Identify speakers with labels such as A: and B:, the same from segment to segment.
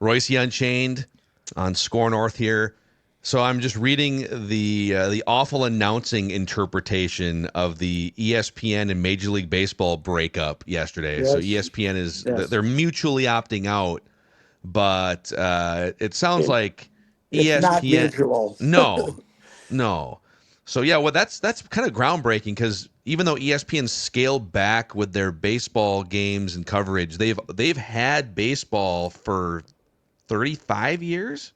A: Reusse Unchained on Score North here. So I'm just reading the awful announcing interpretation of the ESPN and Major League Baseball breakup yesterday. So
B: Yes.
A: ESPN is
B: Yes.
A: they're mutually opting out, but it sounds like
B: It's not
A: ESPN.
B: mutual.
A: No, no. So yeah, well that's kind of groundbreaking because even though ESPN scaled back with their baseball games and coverage, they've had baseball for 35 years,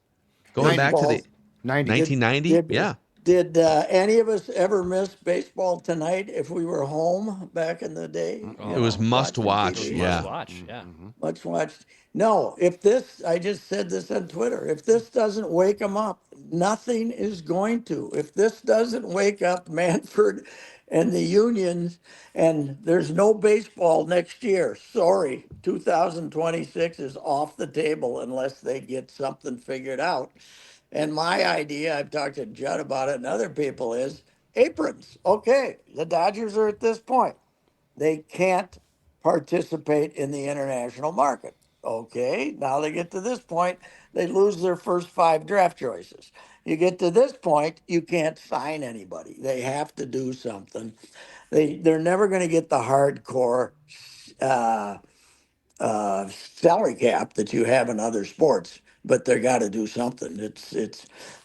A: going back to the
B: Baseball.
C: 90.
B: Did
A: 1990.
B: did
A: Yeah,
B: did any of us ever miss baseball tonight if we were home back in the day?
A: it was must
B: Watching
D: It
A: watch.
D: was
B: TV.
D: must
A: Yeah,
D: watch. Yeah.
B: Much watched. No, if this, I just said this on Twitter, if this doesn't wake them up, nothing is going to. If this doesn't wake up Manfred and the unions, and there's no baseball next year, sorry, 2026 is off the table unless they get something figured out. And my idea, I've talked to Judd about it and other people, is aprons. Okay, the Dodgers are at this point. They can't participate in the international market. Okay, now they get to this point, they lose their first five draft choices. You get to this point, you can't sign anybody. They have to do something. They're never going to get the hardcore uh, salary cap that you have in other sports, but they got to do something. It's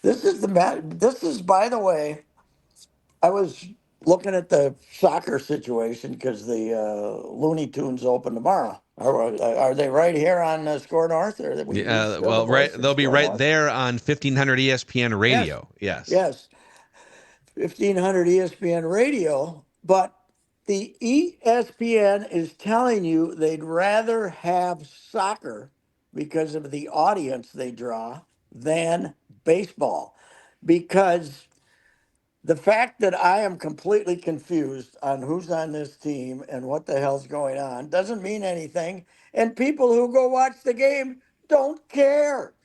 B: this is this is, by the way, I was looking at the soccer situation because the Looney Tunes open tomorrow. Are they right here on Score North? Or we
A: yeah.
B: still the
A: Well, right,
B: voice of
A: they'll be
B: Score
A: right
B: North?
A: there on 1500 ESPN
B: Yes,
A: radio. Yes.
B: yes, 1500 ESPN radio. But the ESPN is telling you they'd rather have soccer because of the audience they draw than baseball, because the fact that I am completely confused on who's on this team and what the hell's going on doesn't mean anything. And people who go watch the game don't care.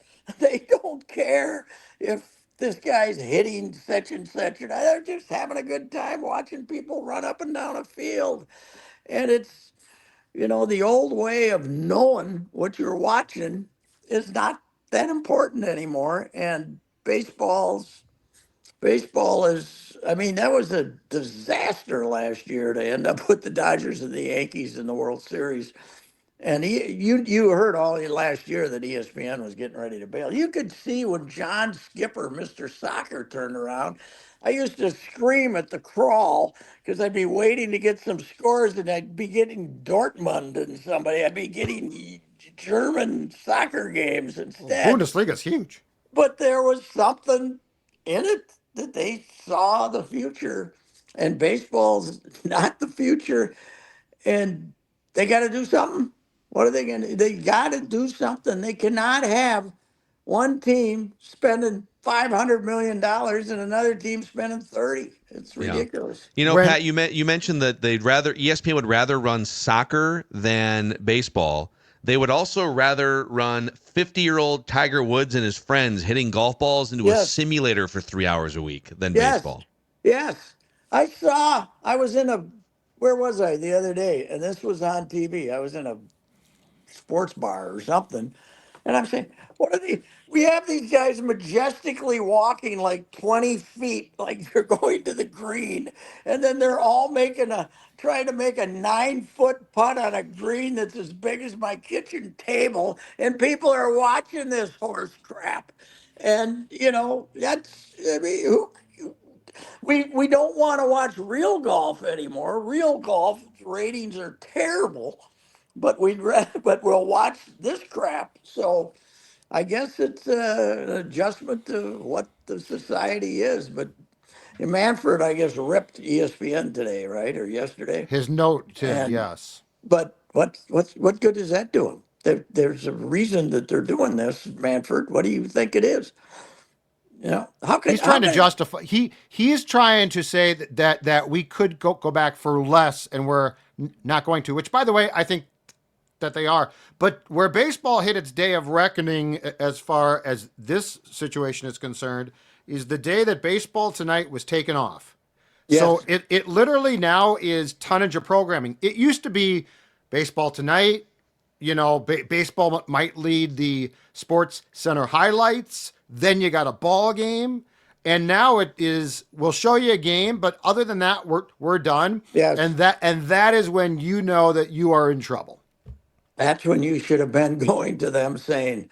B: They don't care if this guy's hitting such and such. And they're just having a good time watching people run up and down a field. And it's, the old way of knowing what you're watching is not that important anymore. And baseball is, I mean, that was a disaster last year to end up with the Dodgers and the Yankees in the World Series. And you heard all last year that ESPN was getting ready to bail. You could see when John Skipper, Mr. Soccer, turned around. I used to scream at the crawl because I'd be waiting to get some scores and I'd be getting Dortmund and somebody. I'd be getting German soccer games instead.
C: Bundesliga's huge.
B: But there was something in it that they saw the future, and baseball's not the future, and they got to do something. What are they going to? They got to do something. They cannot have one team spending $500 million and another team spending 30. It's
A: Yeah.
B: ridiculous.
C: When
A: Pat, you mentioned that they'd rather ESPN would rather run soccer than baseball. They would also rather run 50-year-old Tiger Woods and his friends hitting golf balls into a
B: Yes,
A: simulator for 3 hours a week than
B: yes,
A: baseball.
B: yes. I was in where was I the other day? And this was on TV. I was in a sports bar or something. And I'm saying, what are they? We have these guys majestically walking like 20 feet, like they're going to the green. And then they're all trying to make a 9-foot putt on a green that's as big as my kitchen table. And people are watching this horse crap. And, I mean, we don't want to watch real golf anymore. Real golf ratings are terrible, but but we'll watch this crap. So I guess it's an adjustment to what the society is. But Manfred, I guess, ripped ESPN today, right, or yesterday.
C: his note did,
B: And
C: yes.
B: but what good does that do him? There's a reason that they're doing this, Manfred. What do you think it is? How
C: He's
B: how
C: trying to
B: can
C: justify. He's trying to say that we could go back for less, and we're not going to. Which, by the way, I think that they are. But where baseball hit its day of reckoning, as far as this situation is concerned, is the day that Baseball Tonight was taken off. So
B: yes,
C: it literally now is tonnage of programming. It used to be Baseball Tonight, baseball might lead the Sports Center highlights. Then you got a ball game. And now it is, we'll show you a game, but other than that, we're done.
B: Yes.
C: And that is when you know that you are in trouble.
B: That's when you should have been going to them saying,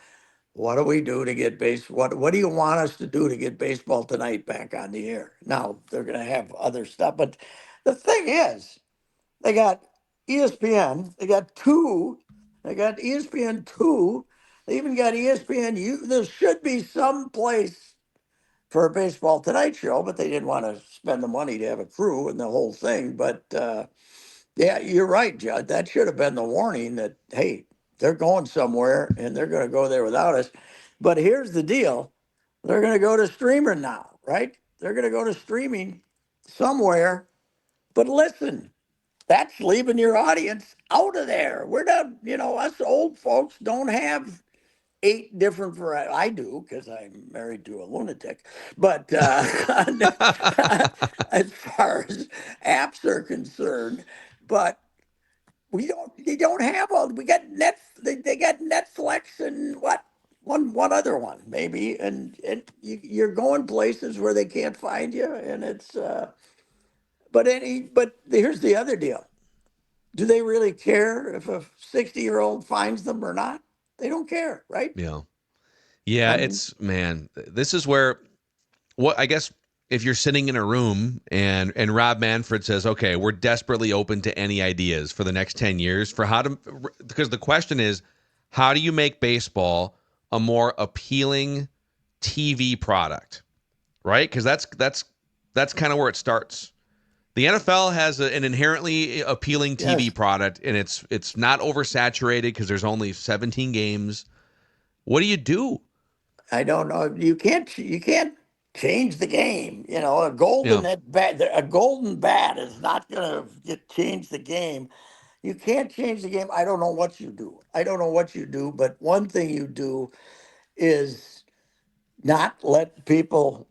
B: what do we do to get what do you want us to do to get Baseball Tonight back on the air? Now they're going to have other stuff, but the thing is, they got ESPN, they got ESPN two, they even got ESPN U. There should be some place for a Baseball Tonight show, but they didn't want to spend the money to have a crew and the whole thing. But yeah, you're right, Judd. That should have been the warning that, hey, they're going somewhere and they're going to go there without us. But here's the deal, they're going to go to streamer now, right? They're going to go to streaming somewhere. But listen, that's leaving your audience out of there. We're not, us old folks don't have 8 different varieties. I do because I'm married to a lunatic. But as far as apps are concerned, but we don't. They don't have all. We got They got Netflix and what one other one maybe, and you're going places where they can't find you, and it's. But here's the other deal. Do they really care if a 60-year-old finds them or not? They don't care, right?
A: Yeah. Yeah,
B: I mean,
A: it's man, this is where what I guess if you're sitting in a room and Rob Manfred says, "Okay, we're desperately open to any ideas for the next 10 years for how to," because the question is, how do you make baseball a more appealing TV product, right? Because that's kind of where it starts. The NFL has an inherently appealing TV
B: yes.
A: product, and it's not oversaturated because there's only 17 games. What do you do?
B: I don't know. You can't change the game.
A: Yeah,
B: A golden bat is not going to change the game. You can't change the game. I don't know what you do. I don't know what you do, but one thing you do is not let people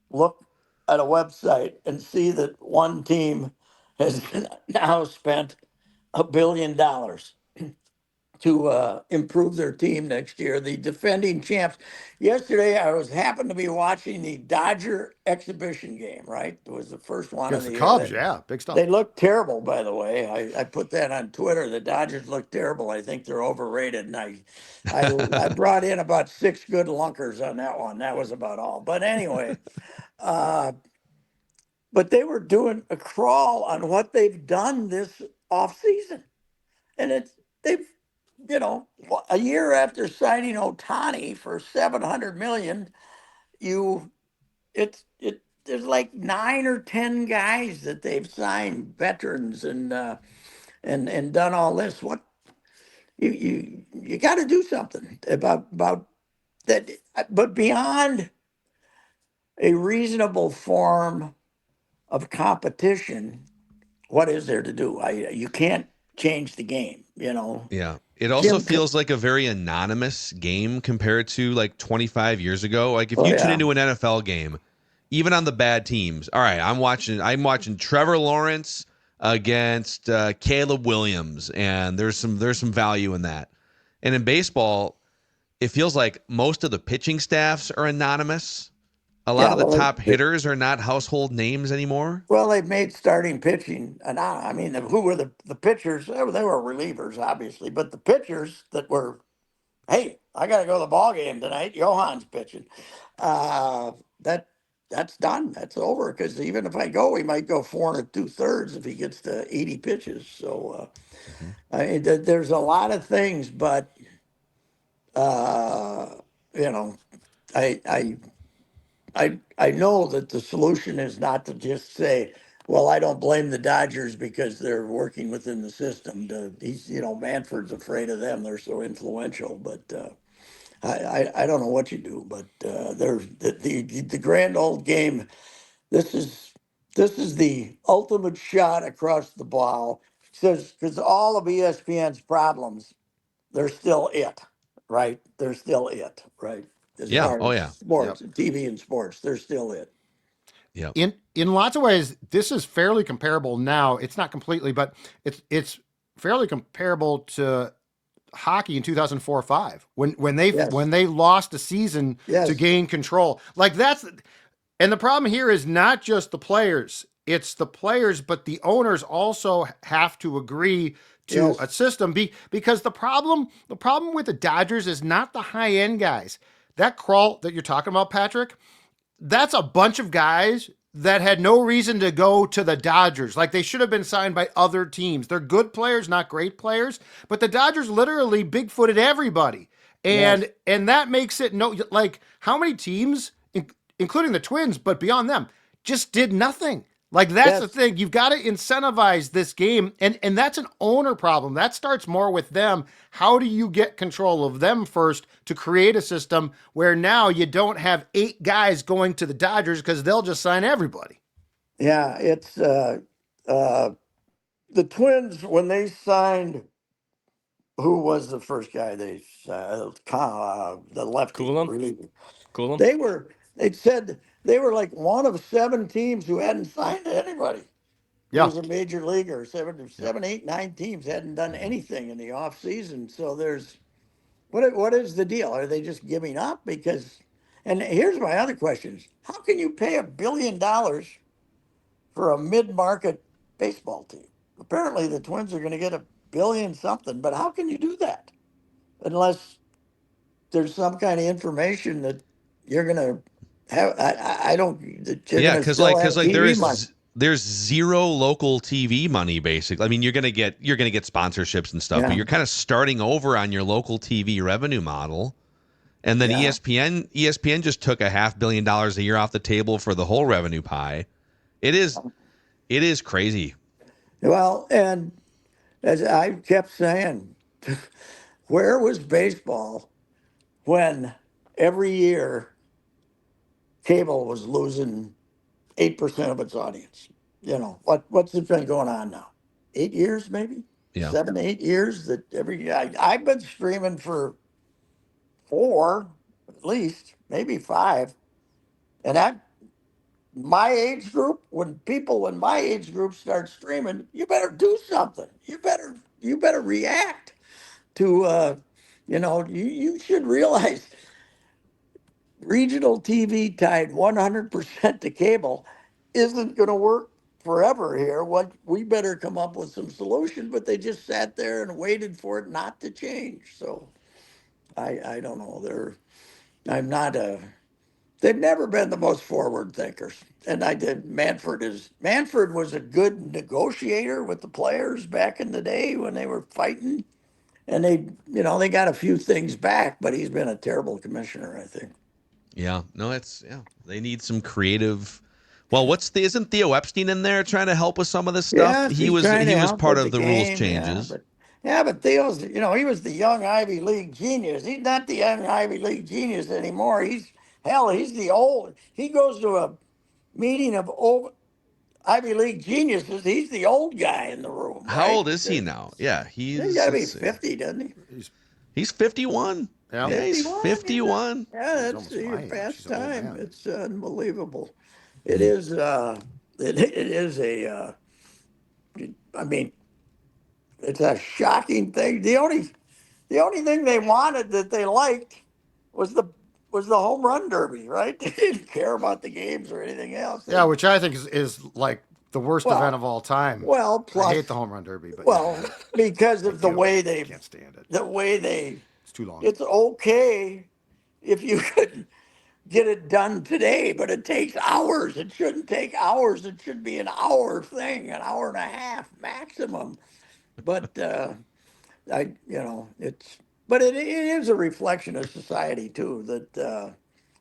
B: look at a website and see that one team has now spent $1 billion to improve their team next year. The defending champs. Yesterday, I happened to be watching the Dodger exhibition game. Right, it was the first one of
C: Against the
B: the year.
C: Cubs, yeah, big stuff.
B: They look terrible, by the way. I put that on Twitter. The Dodgers look terrible. I think they're overrated, and I brought in about 6 good lunkers on that one. That was about all. But anyway, uh, but they were doing a crawl on what they've done this off season, and they've a year after signing Otani for 700 million, you there's like 9 or 10 guys that they've signed, veterans, and done all this. What you got to do something about that, but beyond a reasonable form of competition, what is there to do? You can't change the game.
A: yeah. It also
B: Jim.
A: feels like a very anonymous game compared to like 25 years ago. Like if
B: Oh
A: you tune
B: yeah,
A: into an NFL game, even on the bad teams, all right, I'm watching Trevor Lawrence against Caleb Williams, and there's some value in that. And in baseball, it feels like most of the pitching staffs are anonymous. A lot
B: yeah.
A: of the
B: Well,
A: top hitters are not household names anymore.
B: they've made starting pitching, and I mean, who were the pitchers? They were relievers, obviously, but the pitchers that were, hey, I got to go to the ball game tonight. Johan's pitching. Uh, that that's done. That's over. Because even if I go, he might go 4 2/3 if he gets to 80 pitches. So
A: Mhm.
B: there's a lot of things, but uh, you know, I I I know that the solution is not to just say, well, I don't blame the Dodgers because they're working within the system. Manfred's afraid of them. They're so influential. But I don't know what you do. But there's the grand old game. This is this is the ultimate shot across the bow. Says because all of ESPN's problems, they're still it, right? They're still it, right? As
A: Yeah.
B: far
A: Oh
B: as
A: yeah.
C: Yep.
B: sports, TV and sports, they're still it.
A: Yeah.
C: In lots of ways, this is fairly comparable now. It's not completely, but it's fairly comparable to hockey in 2004-05 when
B: Yes.
C: they lost a season to
B: Yes.
C: gain control. Like that's and the problem here is not just the players. It's the players, but the owners also have to agree to a
B: Yes.
C: system because the problem with the Dodgers is not the high end guys. That crawl that you're talking about, Patrick, that's a bunch of guys that had no reason to go to the Dodgers. Like they should have been signed by other teams. They're good players, not great players, but the Dodgers literally bigfooted everybody.
B: Yes.
C: And that makes it no like how many teams including the Twins but beyond them just did nothing. Like that's the
B: Yes.
C: thing. You've got to incentivize this game, and that's an owner problem. That starts more with them. How do you get control of them first to create a system where now you don't have 8 guys going to the Dodgers because they'll just sign everybody?
B: Yeah. It's uh, the Twins when they signed. Who was the first guy they the lefty
D: Coolum?
B: reliever?
D: Coolum?
B: They were. They said they were like one of 7 teams who hadn't signed anybody who
C: Yeah,
B: was a major leaguer.
C: yeah.
B: 7, 8, 9 teams hadn't done anything in the off season. So there's what is the deal? Are they just giving up? Because, and here's my other questions: how can you pay $1 billion for a mid-market baseball team? Apparently, the Twins are going to get $1 billion something, but how can you do that unless there's some kind of information that you're going to have? I don't. That you're
A: Yeah,
B: going to still have
A: because
B: TV money.
A: there's zero local TV money basically. I mean, you're gonna get sponsorships and stuff, but
B: Yeah,
A: you're kind of starting over on your local TV revenue model. And then
B: yeah.
A: ESPN just took $500 million a year off the table for the whole revenue pie. It is it is crazy.
B: Well, and as I kept saying, where was baseball when every year cable was losing 8% of its audience? What's it been going on now? 8 years, maybe
A: Yeah.
B: 7, 8 years. That I've been streaming for 4, at least, maybe 5, and that my age group. When people in my age group start streaming, you better do something. You better react to. You should realize regional TV tied 100% to cable isn't going to work forever here. What we better come up with some solution, but they just sat there and waited for it not to change. So I don't know. I'm not a. They've never been the most forward thinkers. And I did. Manfred was a good negotiator with the players back in the day when they were fighting, and they got a few things back. But he's been a terrible commissioner, I think.
A: Yeah. No, it's yeah. They need some creative. Well, isn't Theo Epstein in there trying to help with some of this stuff?
B: Yes, he's trying to
A: He was
B: help
A: part
B: with the
A: of the rules
B: game. Yeah,
A: changes.
B: but Theo's, he was the young Ivy League genius. He's not the young Ivy League genius anymore. He's the old. He goes to a meeting of old Ivy League geniuses. He's the old guy in the room,
A: How
B: right?
A: old is he now? Yeah,
B: He's got to be
A: let's see.
B: 50, doesn't he?
A: He's 51.
C: Yeah.
A: Yeah, he's
B: 51. Yeah,
A: 51.
B: yeah.
C: He's
B: That's
C: almost my
B: your
C: age.
B: past
C: He's an old
B: time.
C: man.
B: It's unbelievable. It is. It is a. I mean, it's a shocking thing. The only thing they wanted that they liked was the home run derby, right? They didn't care about the games or anything else.
C: Yeah, which I think is like the worst event
B: Well,
C: of all time.
B: well,
C: I
B: plus,
C: hate the home run derby, but yeah,
B: well, because
C: I
B: of the
C: do.
B: way
C: I can't stand it. It's too long.
B: it's okay if you could get it done today, but it takes hours. It shouldn't take hours. It should be an hour thing, an hour and a half maximum. But but it is a reflection of society too that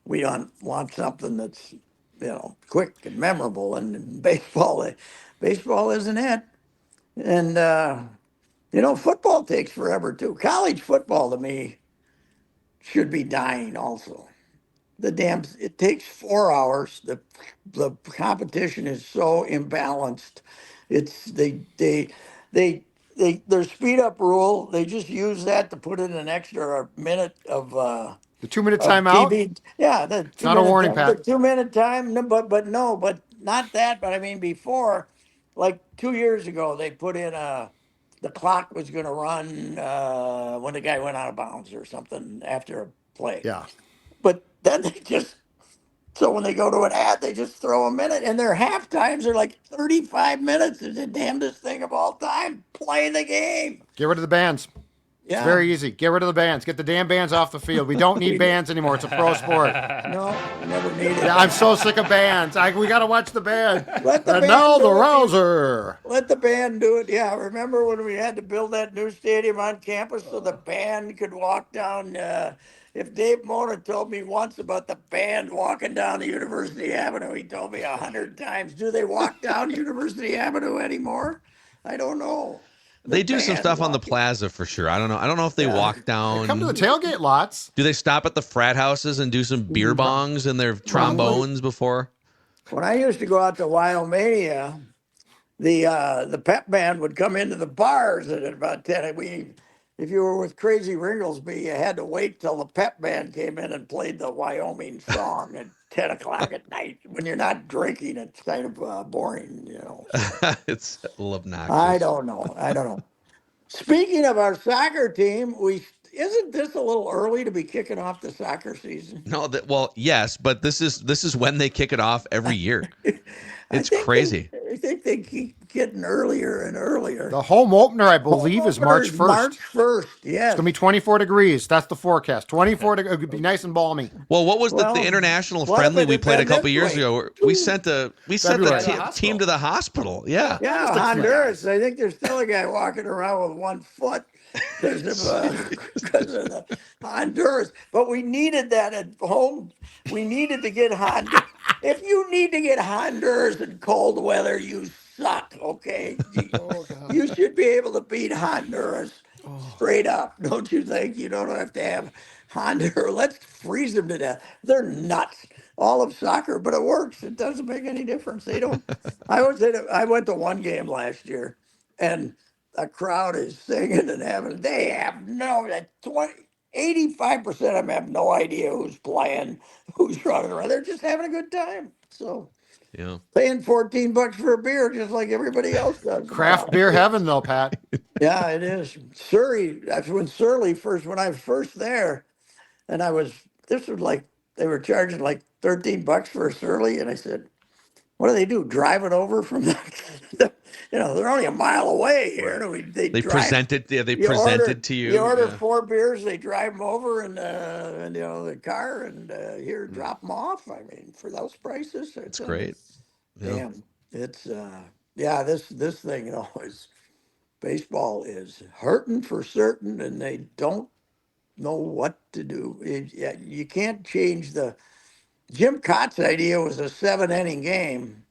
B: we want something that's quick and memorable, and baseball isn't it. And football takes forever too. College football to me should be dying also. It takes 4 hours. The competition is so imbalanced. It's their speed up rule. They just use that to put in an extra minute
C: The 2 minute
B: of
C: timeout.
B: TV. Yeah, the
C: It's
B: two
C: not a
B: minute
C: warning,
B: time. The
C: Pat.
B: 2 minute time. No, but not that. But I mean, before, like 2 years ago, they put in a the clock was going to run when the guy went out of bounds or something after a play.
C: Yeah.
B: But then they just, so when they go to an ad, they just throw a minute, and their half times are like 35 minutes. It's the damnedest thing of all time. Play the game.
C: Get rid of the bands. It's
B: Yeah.
C: very easy. Get rid of the bands. Get the damn bands off the field. We don't need bands anymore. It's a pro sport.
B: No, never needed.
C: Yeah, I'm so sick of bands. We got to watch the band.
B: Let the
C: And
B: band
C: now the
B: do it.
C: rouser.
B: Let the band do it. Yeah, remember when we had to build that new stadium on campus so the band could walk down? If Dave Mona told me once about the band walking down the University Avenue, he told me 100 times. Do they walk down University Avenue anymore? I don't know. The
A: They do some
B: band
A: stuff on the
B: walking.
A: plaza for sure. I don't know. I don't know if they
B: Yeah.
A: walk down.
C: Come to the tailgate lots.
A: Do they stop at the frat houses and do some beer bongs and their trombones before?
B: When I used to go out to Wyomania, the pep band would come into the bars at about 10. If you were with Crazy Ringlesby, you had to wait till the pep band came in and played the Wyoming song at 10 o'clock at night. When you're not drinking, it's kind of boring, you know.
A: It's a little obnoxious.
B: I don't know. Speaking of our soccer team, isn't this a little early to be kicking off the soccer season?
A: No, well, yes, but this is when they kick it off every year. It's crazy.
B: I think they keep getting earlier and earlier.
C: The home opener, I believe, is March 1st.
B: March 1st, yes.
C: It's going to be 24 degrees. That's the forecast. 24 degrees. It could be nice and balmy.
A: Well, what was
B: Well,
A: the international
B: what
A: friendly
B: if it
A: we
B: had
A: played a
B: been
A: couple
B: this
A: years
B: way?
A: ago? We sent the
C: February.
A: team to the hospital. Yeah.
B: Yeah, Honduras. I think there's still a guy walking around with 1 foot because of the Honduras. But we needed that at home. We needed to get Honduras. If you need to get Honduras in cold weather, you suck, okay? You should be able to beat Honduras straight up, don't you think? You don't have to have Honduras. Let's freeze them to death. They're nuts. All of soccer, but it works. It doesn't make any difference. They don't. I went to one game last year, and a crowd is singing and having. They have no. 85% of them have no idea who's playing, who's running around. They're just having a good time. So
A: Yeah.
B: paying $14 for a beer, just like everybody else does.
C: Craft beer heaven, though, Pat.
B: Yeah, it is. Surrey. That's when when I was first there, and this was like they were charging like $13 for a Surly, and I said, "What do they do? Drive it over from they're only a mile away here." They
A: They
B: drive.
A: presented. Yeah, they presented to you.
B: You order
A: Yeah.
B: 4 beers, they drive them over in the car, and here drop them off. I mean, for those prices,
A: It's great. Yeah.
B: Damn, it's this thing is baseball is hurting for certain, and they don't know what to do. You can't change the. Jim Cott's idea was a 7-inning game.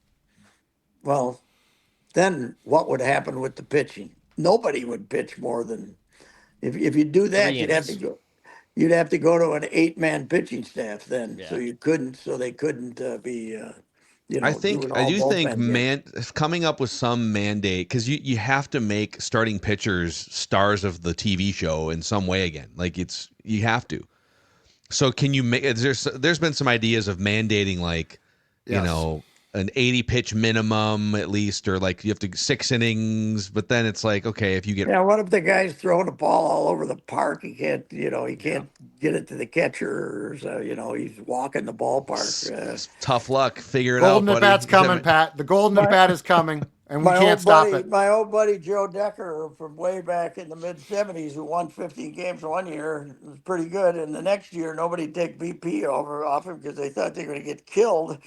B: Well, then what would happen with the pitching? Nobody would pitch more than if you do that,
D: 3
B: you'd have to
D: innings.
B: go. You'd have to go to an 8-man pitching staff then.
D: Yeah.
B: So they couldn't be.
A: I
B: doing
A: I
B: all
A: do think
B: bullpen games.
A: coming up with some mandate, because you have to make starting pitchers stars of the TV show in some way again. Like you have to. So can you make? There's been some ideas of mandating like
C: Yes.
A: an 80 pitch minimum at least, or like you have to 6 innings. But then it's like, okay, if you get
B: Yeah, what if the guy's throwing the ball all over the park? He can't get it to the catcher. So, he's walking the ballpark.
A: tough luck, figure it out,
C: Golden at
A: buddy.
C: bat's coming, Pat. The golden at bat is coming, and we can't stop it.
B: My old buddy Joe Decker from way back in the mid-'70s, who won 15 games one year, was pretty good. And the next year, nobody'd take BP off him because they thought they were going to get killed.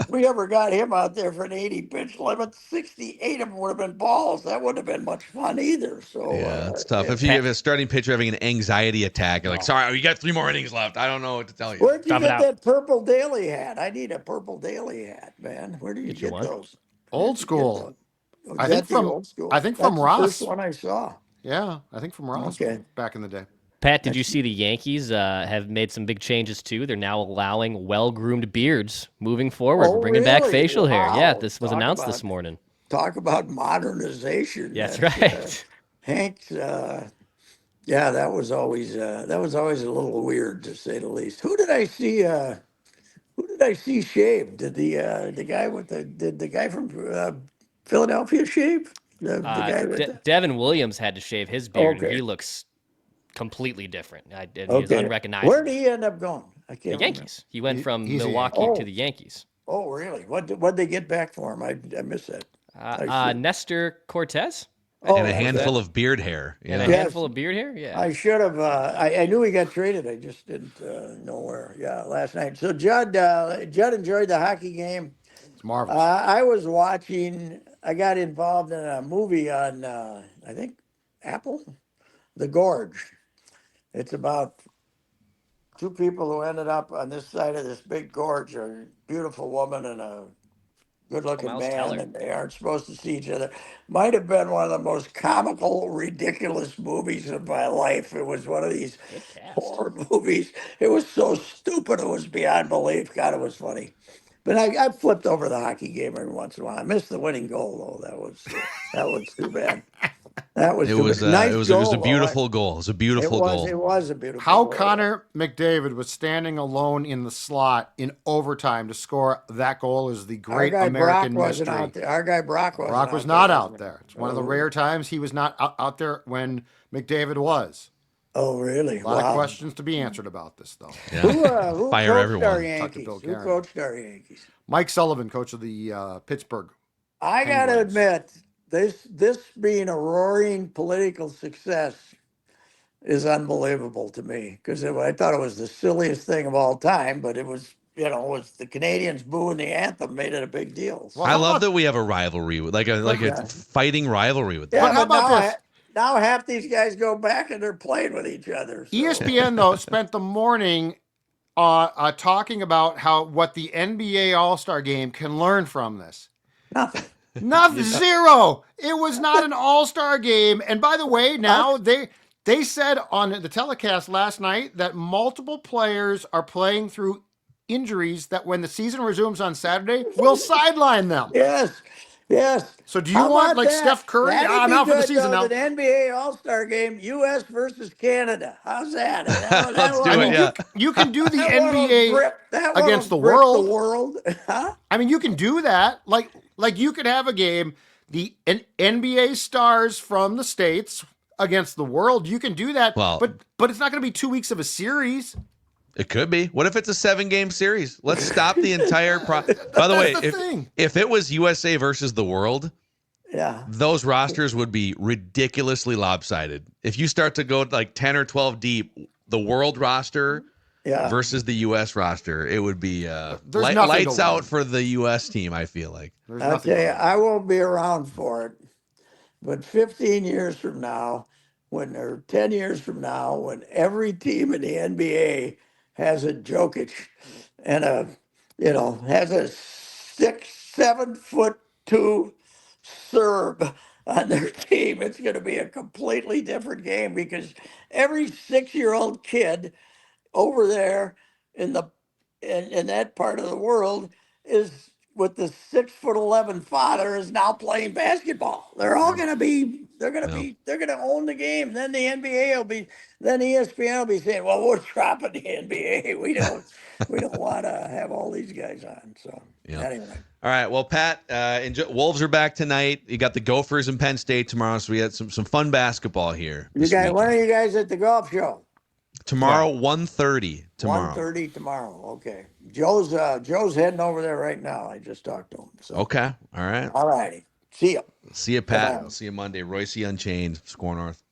B: If we ever got him out there for an 80-pitch limit, 68 of them would have been balls. That wouldn't have been much fun either. So
A: Yeah, it's tough. If you have a starting pitcher having an anxiety attack, you're like, sorry, you got 3 more innings left. I don't know what to tell you.
B: Where'd you
D: Tough it
B: get
D: out.
B: that purple daily hat? I need a purple daily hat, man. Where do you
D: Get you
B: get
D: one?
B: those?
C: Old school.
B: Oh,
C: I
B: is
C: think
B: that the
C: from-
B: old school?
C: I think
B: That's
C: from
B: the
C: Ross.
B: first one I saw.
C: Yeah, I think from Ross
B: Okay.
C: back in the day.
D: Pat, did you see the Yankees have made some big changes too? They're now allowing well-groomed beards moving forward.
B: Oh,
D: We're bringing back
B: really?
D: facial hair. Yeah,
B: Wow.
D: this was
B: Talk
D: announced
B: about-
D: this morning.
B: Talk about modernization.
D: That's right.
B: Hank's. That was always a little weird, to say the least. Who did I see? Who did I see shave? Did the guy from Philadelphia shave? The guy with
D: Devin Williams had to shave his beard, and
B: Okay.
D: he looks completely different. And he was
B: Okay.
D: unrecognizable.
B: Where did he end up going? I
D: The
B: can't remember.
D: Yankees. He went from
C: he's a
D: Milwaukee
B: Yankee.
D: to the Yankees.
B: Oh, really? What'd they get back for him? I missed that.
D: Nestor Cortez
B: Oh,
A: And a
B: that was
A: handful
B: it.
A: of beard hair.
D: and a
A: Yeah.
B: Yes.
D: handful of beard hair. Yeah.
B: I should have. I knew he got traded. I just didn't know where. Yeah, last night. So Judd enjoyed the hockey game.
C: It's marvelous.
B: I was watching. I got involved in a movie on I think Apple, The Gorge. It's about two people who ended up on this side of this big gorge, a beautiful woman and a good-looking
D: Miles
B: man,
D: Teller.
B: and they aren't supposed to see each other. Might have been one of the most comical, ridiculous movies of my life. It was one of these
D: Good cast.
B: horror movies. It was so stupid, it was beyond belief. God, it was funny. But I flipped over the hockey game every once in a while. I missed the winning goal, though. That was too bad. That was
A: It
B: too
A: was
B: bad. Nice
A: it was
B: goal,
A: a
B: though.
A: beautiful goal. It was a beautiful goal.
B: It was a beautiful
C: How
B: goal.
C: Connor McDavid was standing alone in the slot in overtime to score that goal is the
B: Our
C: great
B: guy
C: American
B: Brock wasn't
C: mystery.
B: out there. Our guy Brock wasn't
C: Brock was
B: out
C: not
B: there,
C: out
B: was
C: there.
B: he?
C: It's one of the
B: Oh.
C: rare times he was not out there when McDavid was.
B: Oh, really?
C: A lot of
B: Wow.
C: questions to be answered about this, though.
A: Yeah.
B: Who
A: Fire
B: coached
A: everyone.
B: our
C: Talk to
B: Yankees?
C: Bill
B: Who
C: Guerin.
B: coached our Yankees?
C: Mike Sullivan, coach of the Pittsburgh.
B: I got to
C: Penguins.
B: admit, this being a roaring political success is unbelievable to me because I thought it was the silliest thing of all time, but it was, it was the Canadians booing the anthem made it a big deal.
C: Well,
A: I
C: how
A: love
C: about-
A: that we have a rivalry with like a
B: Yeah.
A: fighting rivalry with
B: Yeah,
A: that.
C: But how about
B: now,
C: this?
B: now half these guys go back and they're playing with each other. So.
C: ESPN though spent the morning talking about what the NBA All-Star Game can learn from this.
B: Nothing.
C: Nothing, zero. It was not an All-Star Game. And by the way, now they said on the telecast last night that multiple players are playing through injuries that when the season resumes on Saturday will sideline them.
B: Yes. Yes.
C: So do you
B: How
C: want
B: about
C: like
B: that?
C: Steph Curry?
B: That'd
C: I'm
B: be
C: out for the
B: good,
C: season
B: though,
C: now.
B: The NBA All-Star Game, U.S. versus Canada. How's that?
A: Let's do it, yeah.
C: You can do the
B: That one will
C: NBA
B: grip- that one
C: against
B: will
C: the
B: grip
C: world.
B: The world. Huh?
C: I mean, you can do that. Like you could have a game, the NBA stars from the States against the world. You can do that.
A: Well-
C: but it's not going to be 2 weeks of a series.
A: It could be. What if it's a 7-game series? Let's stop the entire By the way,
C: That's the thing.
A: if it was USA versus the world,
B: Yeah.
A: those rosters would be ridiculously lopsided. If you start to go like 10 or 12 deep, the world roster
B: Yeah.
A: versus the U.S. roster, it would be
C: nothing to
A: lights
C: learn.
A: out for the U.S. team, I feel like.
C: There's
B: I'll
C: nothing.
B: tell you, I won't be around for it. But 15 years from now, or 10 years from now, when every team in the NBA has a Jokic and has a 7'2" Serb on their team, it's going to be a completely different game because every 6-year-old kid over there in that part of the world is with the 6'11" father is now playing basketball. They're all gonna be they're gonna own the game. Then the NBA then ESPN will be saying, well, we're dropping the NBA. We don't wanna have all these guys on. So anyway.
A: All right. Well, Pat, Wolves are back tonight. You got the Gophers in Penn State tomorrow, so we had some fun basketball here.
B: When are you guys at the golf show?
A: Tomorrow, 1:30 tomorrow.
B: 1:30 tomorrow. Okay. Joe's heading over there right now. I just talked to him. So
A: Okay. All right.
B: all righty. See ya.
A: See you, Pat.
B: Bye-bye.
A: See you Monday. Reusse Unchained, Score North.